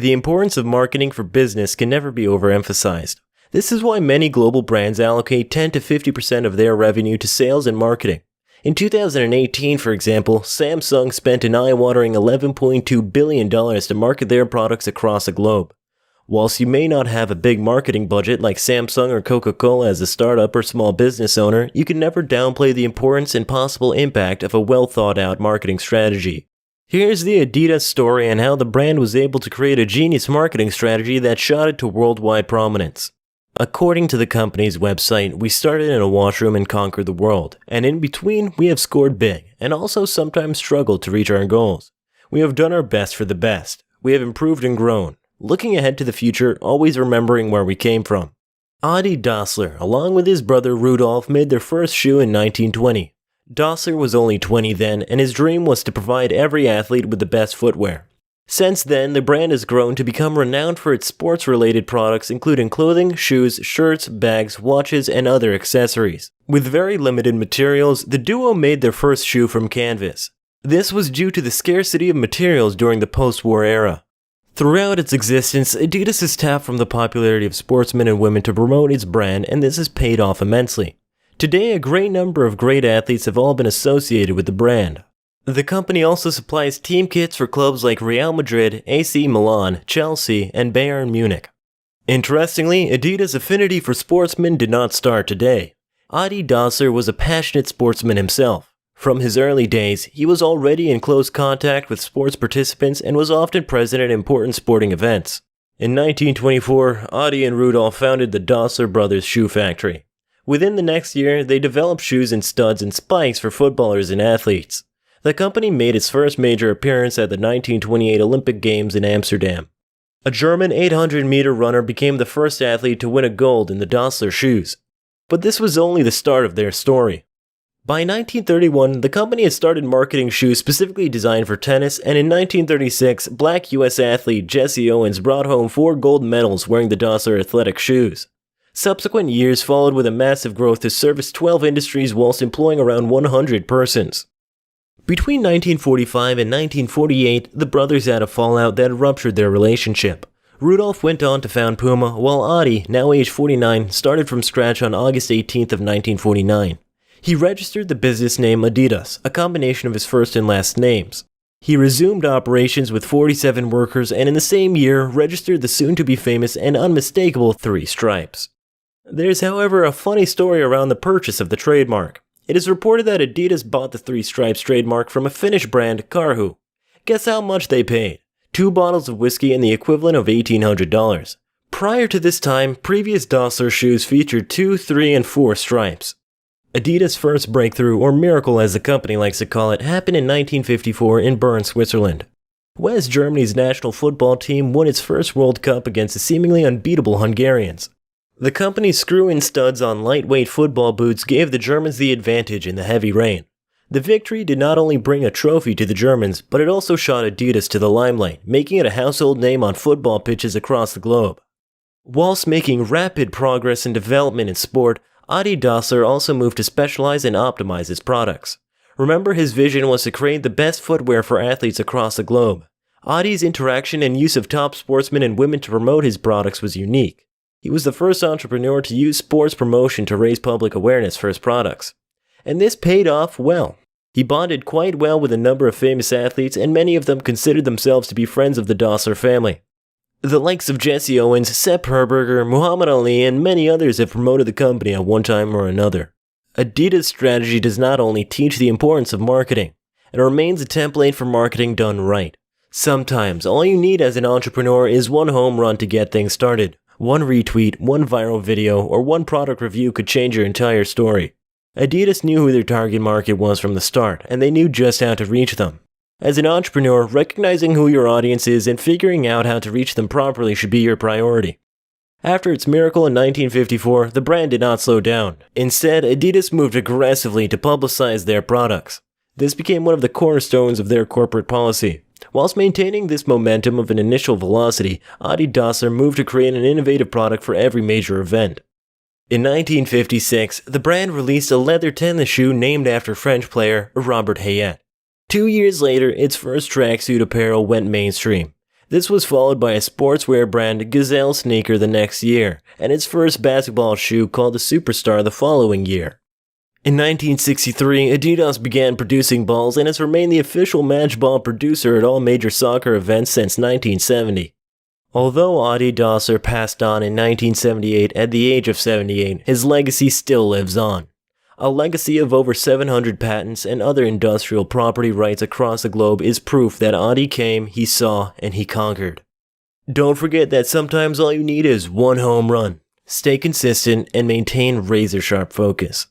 The importance of marketing for business can never be overemphasized. This is why many global brands allocate 10 to 50% of their revenue to sales and marketing. In 2018, for example, Samsung spent an eye-watering $11.2 billion to market their products across the globe. Whilst you may not have a big marketing budget like Samsung or Coca-Cola as a startup or small business owner, you can never downplay the importance and possible impact of a well-thought-out marketing strategy. Here's the Adidas story and how the brand was able to create a genius marketing strategy that shot it to worldwide prominence. According to the company's website, we started in a washroom and conquered the world, and in between, we have scored big, and also sometimes struggled to reach our goals. We have done our best for the best. We have improved and grown. Looking ahead to the future, always remembering where we came from. Adi Dassler, along with his brother Rudolf, made their first shoe in 1920. Dassler was only 20 then, and his dream was to provide every athlete with the best footwear. Since then, the brand has grown to become renowned for its sports-related products including clothing, shoes, shirts, bags, watches, and other accessories. With very limited materials, the duo made their first shoe from canvas. This was due to the scarcity of materials during the post-war era. Throughout its existence, Adidas has tapped from the popularity of sportsmen and women to promote its brand, and this has paid off immensely. Today, a great number of great athletes have all been associated with the brand. The company also supplies team kits for clubs like Real Madrid, AC Milan, Chelsea, and Bayern Munich. Interestingly, Adidas' affinity for sportsmen did not start today. Adi Dassler was a passionate sportsman himself. From his early days, he was already in close contact with sports participants and was often present at important sporting events. In 1924, Adi and Rudolf founded the Dassler Brothers Shoe Factory. Within the next year, they developed shoes and studs and spikes for footballers and athletes. The company made its first major appearance at the 1928 Olympic Games in Amsterdam. A German 800-meter runner became the first athlete to win a gold in the Dassler shoes. But this was only the start of their story. By 1931, the company had started marketing shoes specifically designed for tennis, and in 1936, black U.S. athlete Jesse Owens brought home 4 gold medals wearing the Dassler athletic shoes. Subsequent years followed with a massive growth to service 12 industries whilst employing around 100 persons. Between 1945 and 1948, the brothers had a fallout that ruptured their relationship. Rudolf went on to found Puma, while Adi, now age 49, started from scratch on August 18th of 1949. He registered the business name Adidas, a combination of his first and last names. He resumed operations with 47 workers and in the same year registered the soon-to-be-famous and unmistakable 3 stripes. There's however a funny story around the purchase of the trademark. It is reported that Adidas bought the 3 stripes trademark from a Finnish brand, Karhu. Guess how much they paid? 2 bottles of whiskey and the equivalent of $1,800. Prior to this time, previous Dassler shoes featured 2, 3, and 4 stripes. Adidas' first breakthrough, or miracle as the company likes to call it, happened in 1954 in Bern, Switzerland. West Germany's national football team won its first World Cup against the seemingly unbeatable Hungarians. The company's screw-in studs on lightweight football boots gave the Germans the advantage in the heavy rain. The victory did not only bring a trophy to the Germans, but it also shot Adidas to the limelight, making it a household name on football pitches across the globe. Whilst making rapid progress and development in sport, Adi Dassler also moved to specialize and optimize his products. Remember, his vision was to create the best footwear for athletes across the globe. Adi's interaction and use of top sportsmen and women to promote his products was unique. He was the first entrepreneur to use sports promotion to raise public awareness for his products. And this paid off well. He bonded quite well with a number of famous athletes, and many of them considered themselves to be friends of the Dassler family. The likes of Jesse Owens, Sepp Herberger, Muhammad Ali, and many others have promoted the company at one time or another. Adidas' strategy does not only teach the importance of marketing, it remains a template for marketing done right. Sometimes, all you need as an entrepreneur is one home run to get things started. One retweet, one viral video, or one product review could change your entire story. Adidas knew who their target market was from the start, and they knew just how to reach them. As an entrepreneur, recognizing who your audience is and figuring out how to reach them properly should be your priority. After its miracle in 1954, the brand did not slow down. Instead, Adidas moved aggressively to publicize their products. This became one of the cornerstones of their corporate policy. Whilst maintaining this momentum of an initial velocity, Adi Dassler moved to create an innovative product for every major event. In 1956, the brand released a leather tennis shoe named after French player Robert Hayet. 2 years later, its first tracksuit apparel went mainstream. This was followed by a sportswear brand Gazelle sneaker the next year, and its first basketball shoe called the Superstar the following year. In 1963, Adidas began producing balls and has remained the official match ball producer at all major soccer events since 1970. Although Adidas passed on in 1978 at the age of 78, his legacy still lives on. A legacy of over 700 patents and other industrial property rights across the globe is proof that Adi came, he saw, and he conquered. Don't forget that sometimes all you need is one home run. Stay consistent and maintain razor-sharp focus.